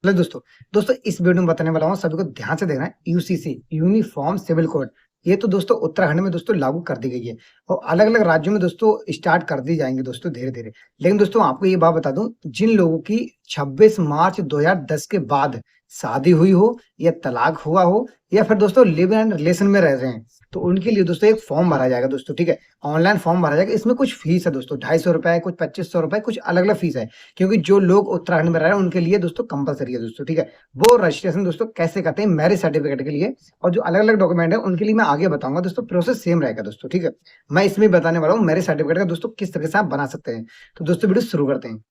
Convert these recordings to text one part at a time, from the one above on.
Hello दोस्तों। इस video में बताने वाला हूँ, सभी को ध्यान से देखना है। यूसीसी यूनिफॉर्म सिविल कोड, ये तो दोस्तों उत्तराखंड में दोस्तों लागू कर दी गई है और अलग अलग राज्यों में दोस्तों स्टार्ट कर दी जाएंगे दोस्तों धीरे धीरे। लेकिन दोस्तों आपको ये बात बता दूं, जिन लोगों की 26 मार्च 2010 के बाद शादी हुई हो या तलाक हुआ हो या फिर दोस्तों लिव इन रिलेशन में रह रहे हैं, तो उनके लिए दोस्तों एक फॉर्म भरा जाएगा दोस्तों। ठीक है, ऑनलाइन फॉर्म भरा जाएगा। इसमें कुछ फीस है दोस्तों, 250 रुपए, कुछ 2500 रुपए, कुछ अलग अलग फीस है। क्योंकि जो लोग उत्तराखंड में रह रहे हैं उनके लिए दोस्तों कंपलसरी है दोस्तों। ठीक है, वो रजिस्ट्रेशन दोस्तों कैसे करते हैं मैरिज सर्टिफिकेट के लिए, और जो अलग अलग डॉक्यूमेंट है उनके लिए मैं आगे बताऊंगा दोस्तों। प्रोसेस सेम रहेगा दोस्तों। ठीक है, मैं इसमें बताने वाला हूँ मैरिज सर्टिफिकेट का दोस्तों किस तरह से आप बना सकते हैं। तो दोस्तों वीडियो शुरू करते हैं।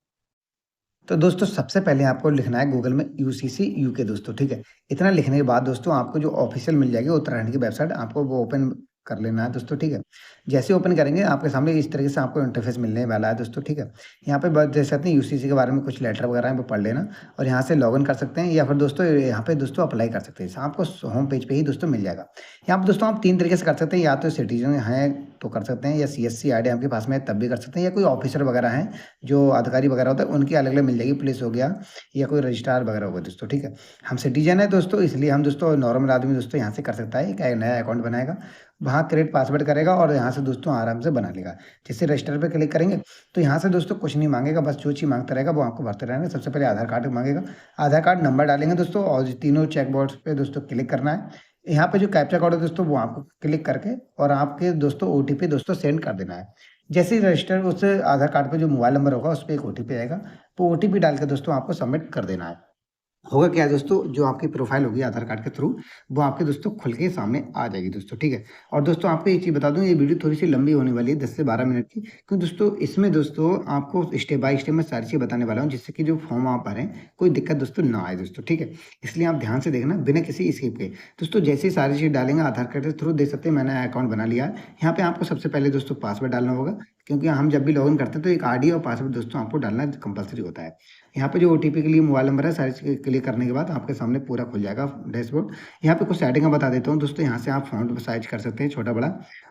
तो दोस्तों सबसे पहले आपको लिखना है गूगल में यूसीसी यूके दोस्तों। ठीक है, इतना लिखने के बाद दोस्तों आपको जो ऑफिशियल मिल जाएगी उत्तराखंड की वेबसाइट, आपको वो ओपन कर लेना है दोस्तों। ठीक है, जैसे ओपन करेंगे आपके सामने इस तरीके से आपको इंटरफेस मिलने वाला है दोस्तों। ठीक है, यहाँ पे बस देख सकते हैं यूसीसी के बारे में कुछ लेटर वगैरह है वो पढ़ लेना, और यहाँ से लॉगिन कर सकते हैं या फिर दोस्तों यहाँ पे दोस्तों अप्लाई कर सकते हैं। आपको होम पेज पे ही दोस्तों मिल जाएगा। यहाँ पे दोस्तों आप तीन तरीके से कर सकते हैं, या तो सिटीजन हैं तो कर सकते हैं, या सीएससी आईडी आपके पास में है तब भी कर सकते हैं, या कोई ऑफिसर वगैरह हैं जो अधिकारी वगैरह होता है उनकी अलग अलग मिल जाएगी। पुलिस हो गया या कोई रजिस्ट्रार वगैरह होगा दोस्तों। ठीक है, हम सिटीजन है दोस्तों, इसलिए हम दोस्तों नॉर्मल आदमी दोस्तों यहाँ से कर सकता है। एक नया अकाउंट बनाएगा, वहाँ क्रिएट पासवर्ड करेगा और यहाँ से दोस्तों आराम से बना लेगा। जैसे रजिस्टर पे क्लिक करेंगे तो यहाँ से दोस्तों कुछ नहीं मांगेगा, बस जो चीज़ मांगता रहेगा वो आपको भरते रहेंगे। सबसे पहले आधार कार्ड मांगेगा, आधार कार्ड नंबर डालेंगे दोस्तों, और ये तीनों चेक बॉक्स पे दोस्तों क्लिक करना है। यहाँ पे जो कैप्चा कोड है दोस्तों वो आपको क्लिक करके और आपके दोस्तों ओटीपी दोस्तों सेंड कर देना है। जैसे ही रजिस्टर उस आधार कार्ड पे जो मोबाइल नंबर होगा उस पर एक ओटीपी आएगा, वो ओटीपी डाल के दोस्तों आपको सबमिट कर देना है। होगा क्या है दोस्तों, जो आपकी प्रोफाइल होगी आधार कार्ड के थ्रू, वो आपके दोस्तों खुल के सामने आ जाएगी दोस्तों। ठीक है, और दोस्तों आपको एक चीज़ बता दूं, ये वीडियो थोड़ी सी लंबी होने वाली है, 10 से 12 मिनट की, क्योंकि दोस्तों इसमें दोस्तों आपको स्टेप बाय स्टेप मैं सारी चीज़ बताने वाला हूँ, जिससे कि जो फॉर्म आप भरें कोई दिक्कत दोस्तों ना आए दोस्तों। ठीक है, इसलिए आप ध्यान से देखना बिना किसी स्किप के। दोस्तों जैसे ही सारी चीज़ डालेंगे आधार कार्ड के थ्रू, देख सकते हैं मैंने अकाउंट बना लिया है। यहाँ पे आपको सबसे पहले दोस्तों पासवर्ड डालना होगा, क्योंकि हम जब भी लॉगिन करते हैं तो एक आईडी और पासवर्ड दोस्तों आपको डालना कंपलसरी होता है। यहाँ पे जो ओटीपी के लिए मोबाइल नंबर है, सारी चीज़ क्लिक करने के बाद आपके सामने पूरा खुल जाएगा डैशबोर्ड। यहाँ पे कुछ सेटिंग बता देता हूँ दोस्तों। यहाँ से आप फ़ॉन्ट साइज कर सकते हैं छोटा बड़ा,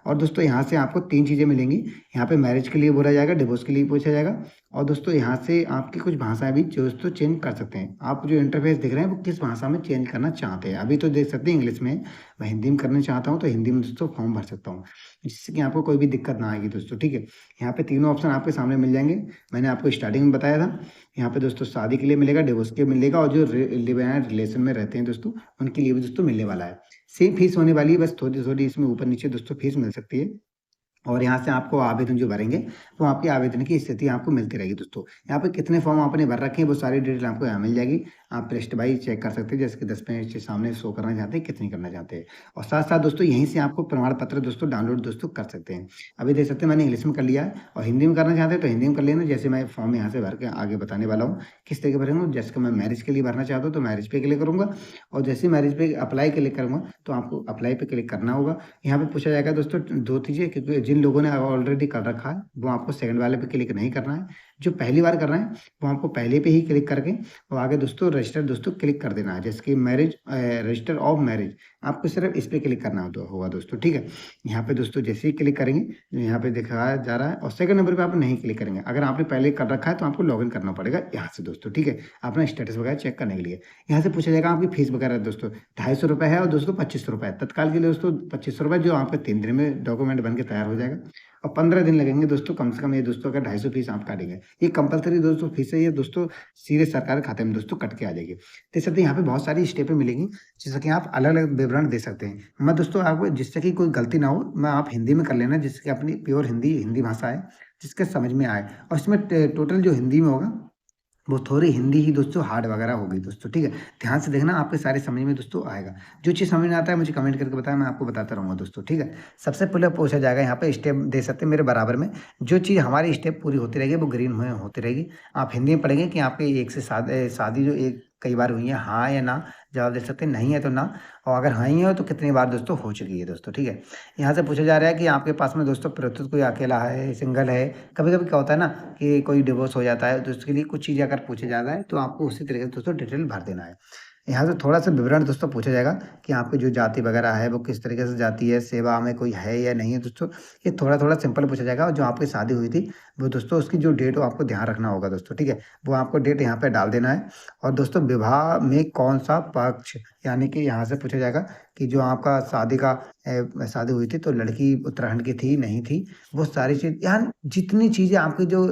और दोस्तों यहाँ से आपको तीन चीज़ें मिलेंगी। यहाँ पे मैरिज के लिए बोला जाएगा, डिवोर्स के लिए पूछा जाएगा, और दोस्तों यहाँ से आपकी कुछ भाषाएं भी जो दोस्तों चेंज कर सकते हैं। आप जो इंटरफेस देख रहे हैं वो किस भाषा में चेंज करना चाहते हैं। अभी तो देख सकते हैं इंग्लिश में, मैं हिंदी में करना चाहता हूँ तो हिंदी में दोस्तों फॉर्म भर सकता हूँ, जिससे कि आपको कोई भी दिक्कत ना आएगी दोस्तों। ठीक है, यहाँ पे तीनों ऑप्शन आपके सामने मिल जाएंगे। मैंने आपको स्टार्टिंग में बताया था। यहाँ पे दोस्तों शादी के लिए मिलेगा, डिवोर्स के मिलेगा, और जो लिव इन रिलेशन में रहते हैं दोस्तों उनके लिए भी दोस्तों मिलने वाला है। सेम फीस होने वाली है, बस थोड़ी थोड़ी इसमें ऊपर नीचे दोस्तों फीस मिल सकती है। और यहाँ से आपको आवेदन जो भरेंगे वो आपके आवेदन की स्थिति आपको मिलती रहेगी दोस्तों। यहाँ पे कितने फॉर्म आपने भर रखे हैं वो सारी डिटेल आपको यहाँ मिल जाएगी। आप लिस्ट बाई चेक कर सकते हैं, जैसे कि 10 पेज के सामने शो करना चाहते हैं कितनी करना चाहते हैं। और साथ साथ दोस्तों यहीं से आपको प्रमाण पत्र दोस्तों डाउनलोड दोस्तों कर सकते हैं। अभी देख सकते हैं मैंने इंग्लिश में कर लिया है, और हिंदी में करना चाहते हैं तो हिंदी में कर लेना। जैसे मैं फॉर्म यहाँ से भर के आगे बताने वाला हूँ किस तरीके भरेंगे। जैसे कि मैं मैरिज के लिए भरना चाहता हूँ तो मैरिज पे क्लिक करूँगा, और जैसे मैरिज पे अप्लाई क्लिक करूँगा तो आपको अप्लाई पे क्लिक करना होगा। यहाँ पे पूछा जाएगा दोस्तों दो चीज़ें, क्योंकि जिन लोगों ने ऑलरेडी कर रखा है वो आपको सेकंड वाले पे क्लिक नहीं करना है। जो पहली बार करना है वो आपको पहले पे ही क्लिक करके और आगे दोस्तों रजिस्टर दोस्तों क्लिक कर देना है। जैसे कि मैरिज, रजिस्टर ऑफ मैरिज, आपको सिर्फ इस पे क्लिक करना होगा दोस्तों। ठीक है, यहाँ पे दोस्तों जैसे ही क्लिक करेंगे यहाँ पे दिखाया जा रहा है, और सेकंड नंबर पे आप नहीं क्लिक करेंगे। अगर आपने पहले कर रखा है तो आपको लॉगिन करना पड़ेगा यहाँ से दोस्तों। ठीक है, अपना स्टेटस वगैरह चेक करने के लिए यहाँ से पूछा जाएगा आपकी फीस वगैरह दोस्तों। 250 रुपये है, और दोस्तों 2500 रुपये तत्काल के लिए दोस्तों। 2500 रुपये जो आपके 3 दिन में डॉक्यूमेंट बन के तैयार हो जाएगा, और 15 दिन लगेंगे दोस्तों कम से कम। ये दोस्तों अगर 250 फीस आप काटेंगे, ये कंपलसरी दोस्तों फीस है, ये दोस्तों सीधे सरकार के खाते में दोस्तों कट के आ जाएगी। देख सकते हैं यहाँ पे बहुत सारी स्टेपें मिलेंगी, जिससे कि आप अलग अलग विवरण दे सकते हैं। मैं दोस्तों आपको, जिससे कि कोई गलती ना हो, मैं आप हिंदी में कर लेना, जिससे कि अपनी प्योर हिंदी हिंदी भाषा है, जिसके समझ में आए। और इसमें टोटल जो हिंदी में होगा वो थोड़ी हिंदी ही दोस्तों हार्ड वगैरह होगी दोस्तों। ठीक है, ध्यान से देखना, आपके सारे समझ में दोस्तों आएगा। जो चीज़ समझ में आता है मुझे कमेंट करके बताया, मैं आपको बताता रहूँगा दोस्तों। ठीक है, सबसे पहले पूछा जाएगा यहाँ पे स्टेप दे सकते हैं मेरे बराबर में। जो चीज़ हमारी स्टेप पूरी होती रहेगी वो ग्रीन में होती रहेगी। आप हिंदी में पढ़ेंगे कि आपके एक से शादी जो एक कई बार हुई है, हाँ या ना जवाब दे सकते हैं, नहीं है तो ना, और अगर हाँ ही है तो कितनी बार दोस्तों हो चुकी है दोस्तों। ठीक है, यहाँ से पूछा जा रहा है कि आपके पास में दोस्तों प्रस्तुत कोई अकेला है, सिंगल है। कभी कभी क्या होता है ना कि कोई डिवोर्स हो जाता है, तो उसके लिए कुछ चीज़ें अगर पूछे जाता है तो आपको उसी तरीके से दोस्तों डिटेल भर देना है। यहाँ से थोड़ा-सा विवरण दोस्तों पूछा जाएगा कि आपकी जो जाति वगैरह है वो किस तरीके से जाती है, सेवा में कोई है या नहीं है दोस्तों। ये थोड़ा-थोड़ा सिंपल पूछा जाएगा और जो आपकी शादी हुई थी, वो दोस्तों उसकी जो डेट हो आपको ध्यान रखना होगा दोस्तों, ठीक है? वो आपको डेट यहाँ पे डाल देना है और दोस्तों विवाह में कौन-सा पक्ष, यानी कि यहाँ से पूछा जाएगा कि जो आपका शादी हुई थी तो लड़की उत्तराखंड की थी, नहीं थी? वो सारी चीज़ यहाँ जितनी चीज़ें आपकी जो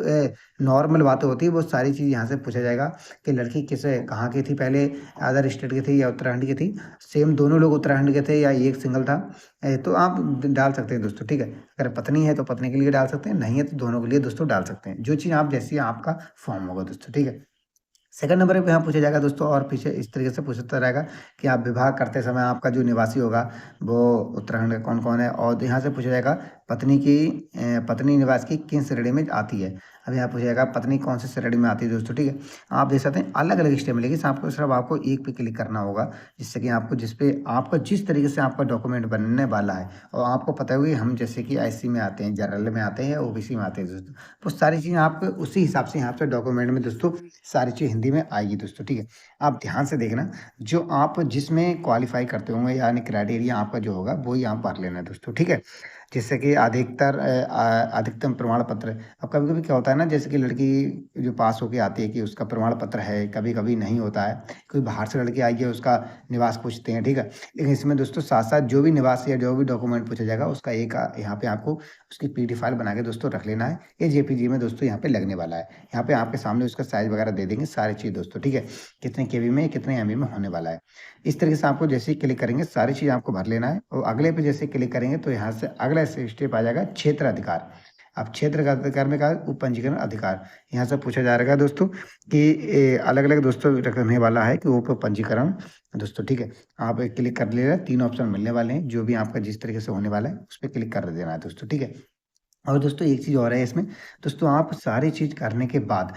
नॉर्मल बातें होती हैं वो सारी चीज़ यहाँ से पूछा जाएगा कि लड़की कहाँ की थी पहले, अदर स्टेट की थी या उत्तराखंड की थी? सेम दोनों लोग उत्तराखंड के थे या एक सिंगल था? तो आप डाल सकते हैं दोस्तों, ठीक है? अगर पत्नी है तो पत्नी के लिए डाल सकते हैं, नहीं है तो दोनों के लिए दोस्तों डाल सकते हैं। जो चीज़ आप जैसी आपका फॉर्म होगा दोस्तों, ठीक है? सेकंड नंबर पे यहाँ पूछा जाएगा दोस्तों और पीछे इस तरीके से पूछता रहेगा कि आप विवाह करते समय आपका जो निवासी होगा वो उत्तराखंड का कौन-कौन है? और यहाँ से पूछा जाएगा पत्नी निवास की किन श्रेणी में आती है? अब यहाँ पूछा जाएगा पत्नी कौन सी श्रेणी में आती है दोस्तों, ठीक है? आप देख सकते हैं अलग-अलग स्टेप मिलेगी, सिर्फ आपको एक पे क्लिक करना होगा, जिससे कि आपको जिस तरीके से आपका डॉक्यूमेंट बनने वाला है और आपको पता होगा कि हम जैसे कि एससी में आते हैं, जनरल में आते हैं या ओबीसी में आते हैं दोस्तों। वो सारी चीज़ें आपको उसी हिसाब से यहाँ पे डॉक्यूमेंट में दोस्तों सारी चीज़ हिंदी में आएगी दोस्तों, ठीक है? आप ध्यान से देखना, जो आप जिसमें क्वालीफ़ाई करते होंगे यानी क्राइटेरिया आपका जो होगा, वो ही आप भर लेना दोस्तों, ठीक है? जिससे कि अधिकतम प्रमाण पत्र। अब कभी-कभी क्या होता है ना, जैसे कि लड़की जो पास होके आती है कि उसका प्रमाण पत्र है, कभी-कभी नहीं होता है। कोई बाहर से लड़की आई है, उसका निवास पूछते हैं, ठीक है? लेकिन इसमें दोस्तों साथ-साथ जो भी निवास या जो भी डॉक्यूमेंट पूछा जाएगा, उसका यहाँ पे आपको उसकी पीडी फाइल बना के दोस्तों रख लेना है। ये जेपीजी में दोस्तों यहाँ पे लगने वाला है। यहाँ पे आपके सामने उसका साइज़ वगैरह दे देंगे, सारी चीज़ दोस्तों, ठीक है? कितने केबी में, कितने एमबी में होने वाला है। इस तरीके से आपको जैसे ही क्लिक करेंगे, सारी चीज़ आपको भर लेना है और अगले पे जैसे क्लिक करेंगे तो यहाँ से अगला स्टेप आ जाएगा क्षेत्र अधिकार। अब क्षेत्र का अधिकार में कहा उप पंजीकरण अधिकार। यहाँ से पूछा जा रहेगा दोस्तों कि अलग-अलग दोस्तों रखने वाला है कि उप पंजीकरण दोस्तों, ठीक है? आप क्लिक कर लेना, 3 ऑप्शन मिलने वाले हैं, जो भी आपका जिस तरीके से होने वाला है, उस पे क्लिक कर देना है दोस्तों, ठीक है? और दोस्तों एक चीज़ और है इसमें, दोस्तों आप सारी चीज़ करने के बाद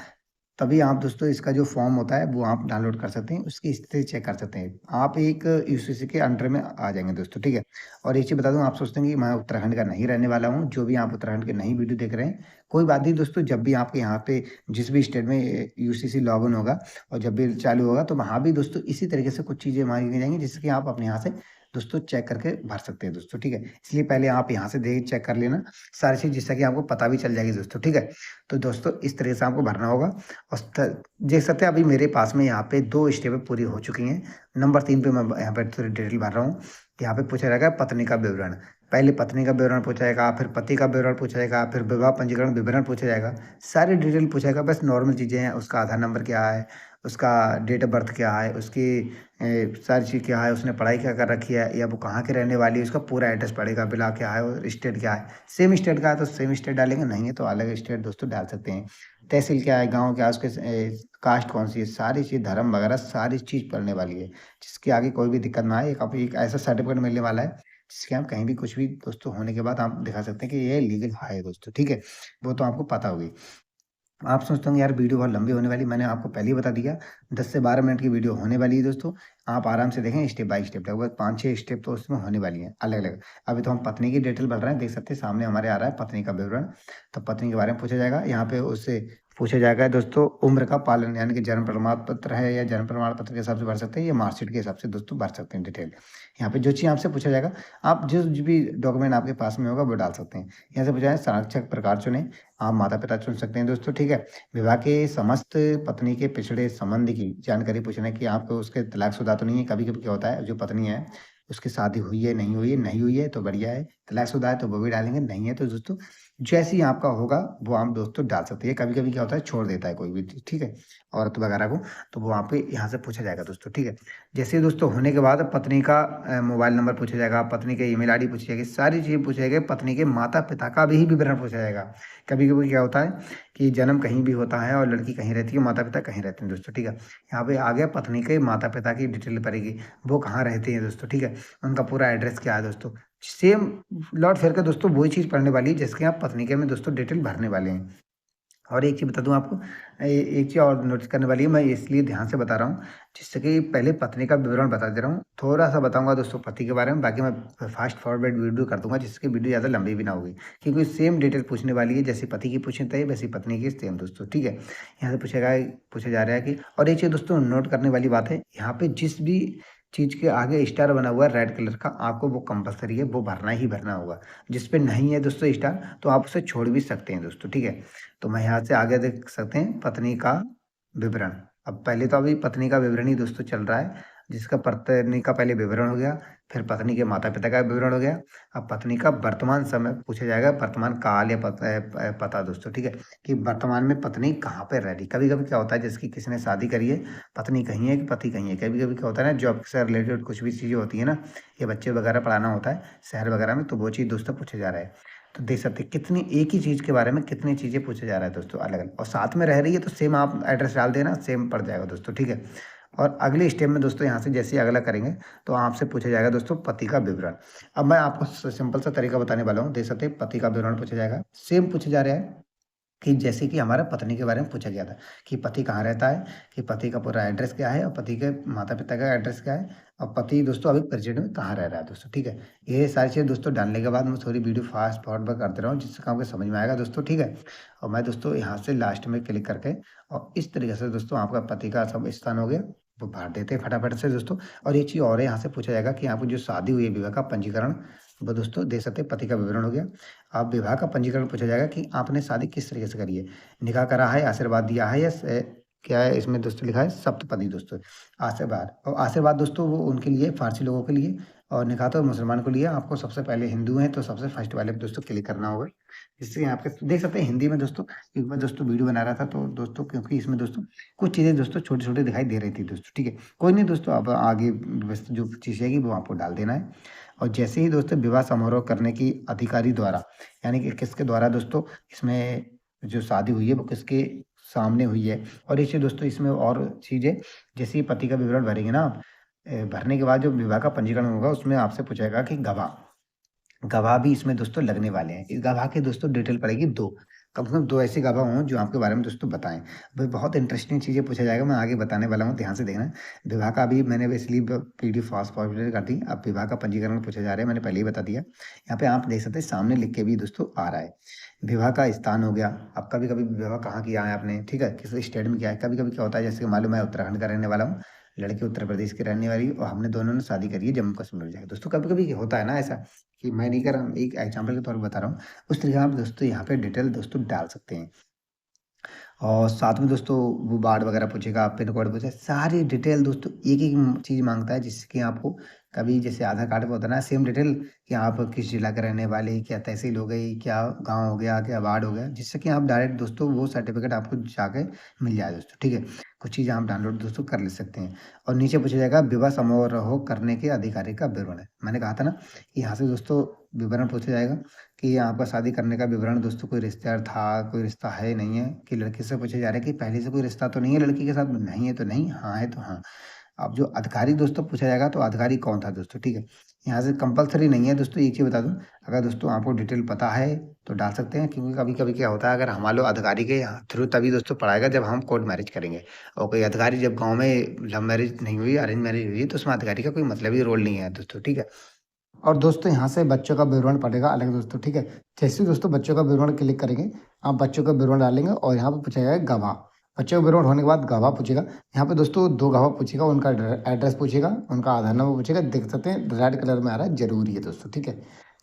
तभी आप दोस्तों इसका जो फॉर्म होता है वो आप डाउनलोड कर सकते हैं, उसकी स्थिति चेक कर सकते हैं। आप एक यूसीसी के अंडर में आ जाएँगे दोस्तों, ठीक है? और एक चीज़ बता दूँ, आप सोचते हैं कि मैं उत्तराखंड का नहीं रहने वाला हूँ, जो भी आप उत्तराखंड के नहीं वीडियो देख रहे हैं, कोई बात नहीं दोस्तों, जब भी आपके यहाँ पे जिस भी स्टेट में यूसीसी लॉगिन होगा और जब भी चालू होगा तो वहाँ भी दोस्तों इसी तरीके से कुछ चीज़ें माँगी जाएँगी, जिससे कि आप अपने यहाँ से दोस्तों चेक करके भर सकते हैं दोस्तों, ठीक है? इसलिए पहले आप यहाँ से देख चेक कर लेना सारी चीज़, जिससे कि आपको पता भी चल जाएगी दोस्तों, ठीक है? तो दोस्तों इस तरीके से आपको भरना होगा और देख सकते हैं अभी मेरे पास में यहाँ पे 2 स्टेपें पूरी हो चुकी हैं। नंबर 3 पे मैं यहाँ पे थोड़ी डिटेल भर रहा हूँ। यहाँ पे पूछा जाएगा पत्नी का विवरण। पहले पत्नी का विवरण पूछा जाएगा, फिर पति का विवरण पूछा जाएगा, फिर विवाह पंजीकरण विवरण पूछा जाएगा। सारी डिटेल पूछा जाएगा, बस नॉर्मल चीज़ें हैं, उसका आधार नंबर क्या है, उसका डेट ऑफ बर्थ क्या है, उसकी सारी चीज़ क्या है, उसने पढ़ाई क्या कर रखी है या वो कहाँ की रहने वाली है, उसका पूरा एड्रेस पड़ेगा, जिला क्या है और स्टेट क्या है। सेम स्टेट का है तो सेम स्टेट डालेंगे, नहीं है तो अलग स्टेट दोस्तों डाल सकते हैं। तहसील क्या है, गाँव क्या है, उसके कास्ट कौन-सी है, सारी चीज़ धर्म वगैरह सारी चीज़ पढ़ने वाली है, जिसके आगे कोई भी दिक्कत ना आए। एक ऐसा सर्टिफिकेट मिलने वाला है, जिसके हम कहीं भी कुछ भी दोस्तों होने के बाद आप दिखा सकते हैं कि ये लीगल है दोस्तों, ठीक है? वो तो आपको पता होगी। आप सोचते होंगे यार वीडियो बहुत लंबी होने वाली, मैंने आपको पहले ही बता दिया 10 से 12 मिनट की वीडियो होने वाली है दोस्तों। आप आराम से देखें स्टेप बाय स्टेप, लगभग 5-6 स्टेप तो उसमें होने वाली हैं अलग-अलग। अभी तो हम पत्नी की डिटेल भर रहे हैं, देख सकते हैं सामने हमारे आ रहा है पत्नी का विवरण। तो पत्नी के बारे में पूछा जाएगा, यहाँ पे उससे पूछा जाएगा दोस्तों उम्र का पालन, यानी कि जन्म प्रमाण पत्र है या जन्म प्रमाण पत्र के हिसाब से भर सकते हैं या मार्कशीट के हिसाब से दोस्तों भर सकते हैं डिटेल। यहाँ पे जो चीज़ आपसे पूछा जाएगा, आप जो भी डॉक्यूमेंट आपके पास में होगा वो डाल सकते हैं। यहाँ से पूछा है संरक्षक प्रकार चुनें, आप माता-पिता चुन सकते हैं दोस्तों, ठीक है? विवाह के समस्त पत्नी के पिछड़े संबंध की जानकारी पूछना है कि आपको उसके तलाकशुदा तो नहीं है। कभी-कभी क्या होता है, जो पत्नी है उसकी शादी हुई है, नहीं हुई है, नहीं हुई है तो बढ़िया है, तलाकशुदा है तो वो भी डालेंगे, नहीं है तो दोस्तों जैसे ही आपका होगा वो आप दोस्तों डाल सकते हैं। कभी-कभी क्या होता है, छोड़ देता है कोई भी, ठीक है? औरत वगैरह को, तो वो वहाँ पे यहाँ से पूछा जाएगा दोस्तों, ठीक है? जैसे ही दोस्तों होने के बाद पत्नी का मोबाइल नंबर पूछा जाएगा, पत्नी के ईमेल आईडी पूछी जाएगी, सारी चीज़ें पूछी जाएगी, पत्नी के माता-पिता का भी विवरण पूछा जाएगा। कभी-कभी क्या होता है कि जन्म कहीं भी होता है और लड़की कहीं रहती है, माता-पिता कहीं रहते हैं दोस्तों, ठीक है? यहाँ पे आ गया पत्नी के माता-पिता की डिटेल पड़ेगी, वो कहाँ रहते हैं दोस्तों, ठीक है? उनका पूरा एड्रेस क्या है दोस्तों। सेम लौट फिर के दोस्तों वही चीज़ पढ़ने वाली है जिसके आप पत्नी के में दोस्तों डिटेल भरने वाले हैं। और एक चीज़ बता दूँ आपको, एक चीज़ और नोटिस करने वाली है, मैं इसलिए ध्यान से बता रहा हूँ, जिससे कि पहले पत्नी का विवरण बता दे रहा हूँ, थोड़ा-सा बताऊँगा दोस्तों पति के बारे में, बाकी मैं फ़ास्ट फॉरवर्ड वीडियो कर दूँगा, जिससे कि वीडियो ज़्यादा लंबी भी ना होगी, क्योंकि सेम डिटेल पूछने वाली है, जैसे पति की पूछी थी, वैसे ही पत्नी की सेम दोस्तों, ठीक है? यहाँ से पूछा जा रहा है कि, और एक चीज़ दोस्तों नोट करने वाली बात है, यहाँ पे जिस भी चीज़ के आगे स्टार बना हुआ है रेड कलर का, आपको वो कंपल्सरी है, वो भरना ही भरना होगा। जिस पे नहीं है दोस्तों स्टार, तो आप उसे छोड़ भी सकते हैं दोस्तों, ठीक है? तो मैं यहाँ से आगे देख सकते हैं पत्नी का विवरण। अब पहले तो अभी पत्नी का विवरण ही दोस्तों चल रहा है, जिसका पत्नी का पहले विवरण हो गया, फिर पत्नी के माता-पिता का विवरण हो गया। अब पत्नी का वर्तमान समय पूछा जाएगा, वर्तमान काल या पता दोस्तों, ठीक है? कि वर्तमान में पत्नी कहाँ पे रह रही। कभी-कभी क्या होता है, जैसे कि किसी ने शादी करी है, पत्नी कहीं है कि पति कहीं है। कभी-कभी क्या होता है ना, जॉब से रिलेटेड कुछ भी चीज़ें होती है ना, या बच्चे वगैरह पढ़ाना होता है शहर वगैरह में, तो वो चीज़ दोस्तों पूछा जा रहा है। तो देख सकते हैं कितनी एक ही चीज़ के बारे में कितनी चीज़ें पूछा जा रहा है दोस्तों अलग-अलग, और साथ में रह रही है तो सेम आप एड्रेस डाल देना, सेम पड़ जाएगा दोस्तों, ठीक है? और अगले स्टेप में दोस्तों यहाँ से जैसे ही अगला करेंगे, तो आपसे पूछा जाएगा दोस्तों पति का विवरण। अब मैं आपको सिंपल सा तरीका बताने वाला हूँ, देख सकते हैं पति का विवरण पूछा जाएगा, सेम पूछा जा रहा है कि जैसे कि हमारा पत्नी के बारे में पूछा गया था कि पति कहाँ रहता है, कि पति का पूरा एड्रेस क्या है, और पति के माता-पिता का एड्रेस क्या है, और पति दोस्तों अभी प्रेज़ेंट में कहाँ रह रहा है दोस्तों, ठीक है? ये सारी चीज़ें दोस्तों डालने के बाद मैं थोड़ी वीडियो फ़ास्ट फॉरवर्ड कर दे रहा हूँ, जिससे आपको समझ में आएगा दोस्तों, ठीक है? और मैं दोस्तों यहाँ से लास्ट में क्लिक करके, और इस तरीके से दोस्तों आपका पति का सब स्थान हो गया, वो भर देते हैं फटाफट से दोस्तों। और एक चीज़ और है, यहाँ से पूछा जाएगा कि आपकी जो शादी हुई है, विवाह का पंजीकरण, वो दोस्तों दे सकते हैं, पति का विवरण हो गया। अब विवाह का पंजीकरण पूछा जाएगा कि आपने शादी किस तरीके से करी है? निकाह करा है, आशीर्वाद दिया है, या क्या है इसमें दोस्तों लिखा है सप्तपदी दोस्तों, आशीर्वाद। और आशीर्वाद दोस्तों वो उनके लिए फ़ारसी लोगों के लिए, और निकाह तो मुसलमान को लिए। आपको सबसे पहले हिंदू हैं तो सबसे फर्स्ट वाले पे दोस्तों क्लिक करना होगा। इससे यहाँ पे देख सकते हैं हिंदी में दोस्तों, एक बार दोस्तों वीडियो बना रहा था, तो दोस्तों क्योंकि इसमें दोस्तों कुछ चीज़ें दोस्तों छोटी-छोटी दिखाई दे रही थी दोस्तों, ठीक है? कोई नहीं दोस्तों, अब आगे बस जो चीज़ आएगी वो आपको डाल देना है। और जैसे ही दोस्तों विवाह समारोह करने की अधिकारी द्वारा, यानी कि किसके द्वारा दोस्तों इसमें जो शादी हुई है वो किसके सामने हुई है। और एक चीज़ दोस्तों इसमें और चीज़ है, जैसे ही पति का विवरण भरेंगे ना आप, भरने के बाद जो विवाह का पंजीकरण होगा उसमें आपसे पूछेगा कि गवाह, गवाह भी इसमें दोस्तों लगने वाले हैं। इस गवाह की दोस्तों डिटेल पड़ेगी 2, कम से कम 2 ऐसे गवाह हों जो आपके बारे में दोस्तों बताएँ। भाई बहुत इंटरेस्टिंग चीज़ें पूछा जाएगा, मैं आगे बताने वाला हूँ, ध्यान से देखना। विवाह का अभी मैंने इसलिए पीडीएफ फास्ट फॉरवर्ड कर दी, अब विवाह का पंजीकरण पूछा जा रहा है, मैंने पहले ही बता दिया। यहाँ पे आप देख सकते हैं सामने लिख के भी दोस्तों आ रहा है। विवाह का स्थान हो गया, अब कभी-कभी विवाह कहाँ किया है आपने, ठीक है? किस स्टेट में किया है। कभी-कभी क्या होता है, जैसे कि मान लो मैं उत्तराखंड का रहने वाला हूँ, लड़की उत्तर प्रदेश की रहने वाली, और हमने दोनों ने शादी करी है जम्मू कश्मीर में जाके। दोस्तों कभी-कभी होता है ना ऐसा, कि मैं नहीं कर रहा हूँ, एक एग्ज़ाम्पल के तौर पे बता रहा हूँ। उस तरीके आप दोस्तों यहाँ पे डिटेल दोस्तों डाल सकते हैं। और साथ में दोस्तों वो वार्ड वगैरह पूछेगा, पिन कोड पूछेगा, सारी डिटेल दोस्तों एक-एक चीज़ माँगता है, जिससे कि आपको कभी जैसे आधार कार्ड पे होता है ना सेम डिटेल, कि आप किस जिला के रहने वाले, क्या तहसील हो गई, क्या गाँव हो गया, क्या वार्ड हो गया, जिससे कि आप डायरेक्ट दोस्तों वो सर्टिफ़िकेट आपको जाके मिल जाए दोस्तों, ठीक है? कुछ चीज़ें आप डाउनलोड दोस्तों कर ले सकते हैं। और नीचे पूछा जाएगा विवाह समारोह करने के अधिकारी का विवरण है। मैंने कहा था ना कि यहाँ से दोस्तों विवरण पूछा जाएगा कि आपका शादी करने का विवरण दोस्तों, कोई रिश्तेदार था, कोई रिश्ता है, नहीं है, कि लड़के से पूछा जा रहा है कि पहले से कोई रिश्ता तो नहीं है लड़की के साथ? नहीं है तो नहीं, हाँ है तो हाँ। अब जो अधिकारी दोस्तों पूछा जाएगा, तो अधिकारी कौन था दोस्तों, ठीक है? यहाँ से कंपल्सरी नहीं है दोस्तों, एक चीज़ बता दूँ, अगर दोस्तों आपको डिटेल पता है तो डाल सकते हैं, क्योंकि कभी-कभी क्या होता है, अगर मान लो अधिकारी के थ्रू तभी दोस्तों पढ़ाएगा जब हम कोर्ट मैरिज करेंगे, और कोई अधिकारी जब गाँव में लव मैरिज नहीं हुई, अरेंज मैरिज हुई है, तो उसमें अधिकारी का कोई मतलब ही रोल नहीं है दोस्तों, ठीक है? और दोस्तों यहाँ से बच्चों का विवरण पड़ेगा अलग दोस्तों, ठीक है? जैसे ही दोस्तों बच्चों का विवरण क्लिक करेंगे, आप बच्चों का विवरण डालेंगे, और यहाँ पे पूछा जाएगा गवाह। बच्चों का विवरण होने के बाद गवाह पूछेगा। यहाँ पे दोस्तों 2 गवाह पूछेगा, उनका एड्रेस पूछेगा, उनका आधार नंबर पूछेगा। देख सकते हैं रेड कलर में आ रहा है, ज़रूरी है दोस्तों, ठीक है?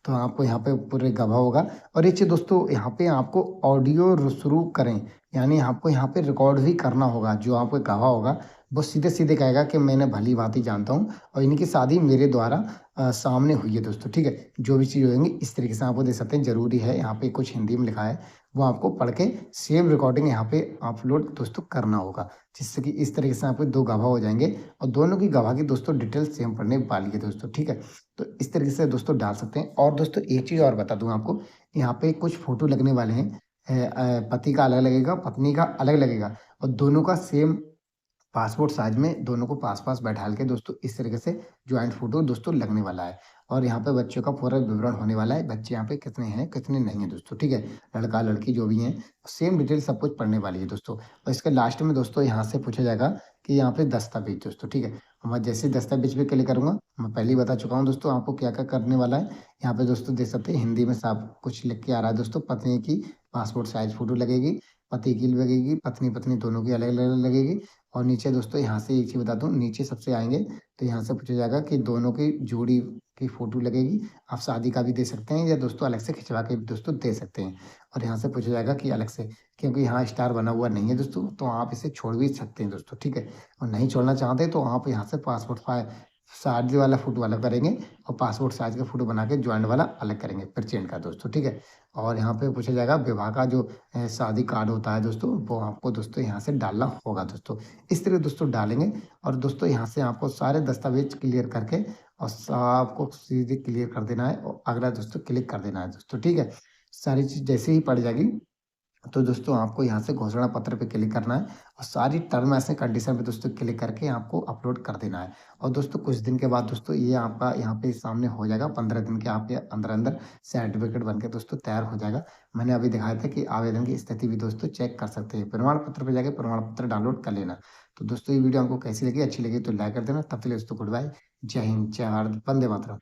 तो आपको यहाँ पे पूरे गवाह होगा। और एक चीज़ दोस्तों, यहाँ पे आपको ऑडियो शुरू करें, यानी आपको यहाँ पे रिकॉर्ड भी करना होगा। जो आपका गवाह होगा वो सीधे-सीधे कहेगा कि मैंने भली-भाँति जानता हूँ, और इनकी शादी मेरे द्वारा सामने हुई है दोस्तों, ठीक है? जो भी चीज़ होंगी इस तरीके से आपको देख सकते हैं, ज़रूरी है। यहाँ पे कुछ हिंदी में लिखा है, वो आपको पढ़ के सेव रिकॉर्डिंग यहाँ पे अपलोड दोस्तों करना होगा, जिससे कि इस तरीके से आपके 2 गवाह हो जाएँगे, और दोनों की गवाह की दोस्तों डिटेल सेम पड़ने वाली है दोस्तों, ठीक है? तो इस तरीके से दोस्तों डाल सकते हैं। और दोस्तों एक चीज़ और बता दूँ आपको, यहाँ पे कुछ फ़ोटो लगने वाले हैं। पति का अलग लगेगा, पत्नी का अलग लगेगा, और दोनों का सेम पासपोर्ट साइज में दोनों को पास पास बैठाल के दोस्तों इस तरीके से ज्वाइंट फोटो दोस्तों लगने वाला है। और यहाँ पे बच्चों का पूरा विवरण होने वाला है, बच्चे यहाँ पे कितने हैं कितने नहीं है दोस्तों, ठीक है। लड़का लड़की जो भी हैं, सेम डिटेल सब कुछ पढ़ने वाली है दोस्तों। और इसके लास्ट में दोस्तों यहाँ से पूछा जाएगा कि यहाँ पे दस्तावेज दोस्तों, ठीक है। और मैं जैसे दस्तावेज पे क्लिक करूंगा, मैं पहले ही बता चुका हूँ दोस्तों आपको क्या क्या करने वाला है। यहाँ पे दोस्तों देख सकते हैं हिंदी में सब कुछ लिख के आ रहा है दोस्तों। पत्नी की पासपोर्ट साइज फोटो लगेगी, पति की लगेगी, पत्नी पत्नी दोनों की अलग अलग लगेगी। और नीचे दोस्तों यहाँ से एक चीज बता दूं, नीचे सबसे आएंगे तो यहाँ से पूछा जाएगा कि दोनों की जोड़ी की फोटो लगेगी। आप शादी का भी दे सकते हैं या दोस्तों अलग से खिंचवा के भी दोस्तों दे सकते हैं। और यहाँ से पूछा जाएगा कि अलग से, क्योंकि यहाँ स्टार बना हुआ नहीं है दोस्तों, तो आप इसे छोड़ भी सकते हैं दोस्तों, ठीक है। और नहीं छोड़ना चाहते तो आप यहाँ से पासपोर्ट शादी वाला फोटो अलग करेंगे और पासपोर्ट साइज का फोटो बना के ज्वाइंट वाला अलग करेंगे प्रेजेंट का दोस्तों, ठीक है। और यहाँ पे पूछा जाएगा विवाह का जो शादी कार्ड होता है दोस्तों, वो आपको दोस्तों यहाँ से डालना होगा दोस्तों। इस तरह दोस्तों डालेंगे। और दोस्तों यहाँ से आपको सारे दस्तावेज क्लियर करके और सबको सीधे क्लियर कर देना है और अगला दोस्तों क्लिक कर देना है दोस्तों, ठीक है। सारी चीज जैसे ही पड़ जाएगी तो दोस्तों आपको यहाँ से घोषणा पत्र पे क्लिक करना है और सारी टर्म ऐसे कंडीशन पे दोस्तों क्लिक करके आपको अपलोड कर देना है। और दोस्तों कुछ दिन के बाद दोस्तों ये आपका यहाँ पे सामने हो जाएगा, 15 दिन के आपके अंदर अंदर सर्टिफिकेट बन के दोस्तों तैयार हो जाएगा। मैंने अभी दिखाया था कि आवेदन की स्थिति भी दोस्तों चेक कर सकते हैं, प्रमाण पत्र पे जाके प्रमाण पत्र डाउनलोड कर लेना। तो दोस्तों ये वीडियो आपको कैसी लगी, अच्छी लगी तो लाइक कर देना। तब तक के लिए दोस्तों गुड बाय, जय हिंद, जय भारत, वंदे मातरम।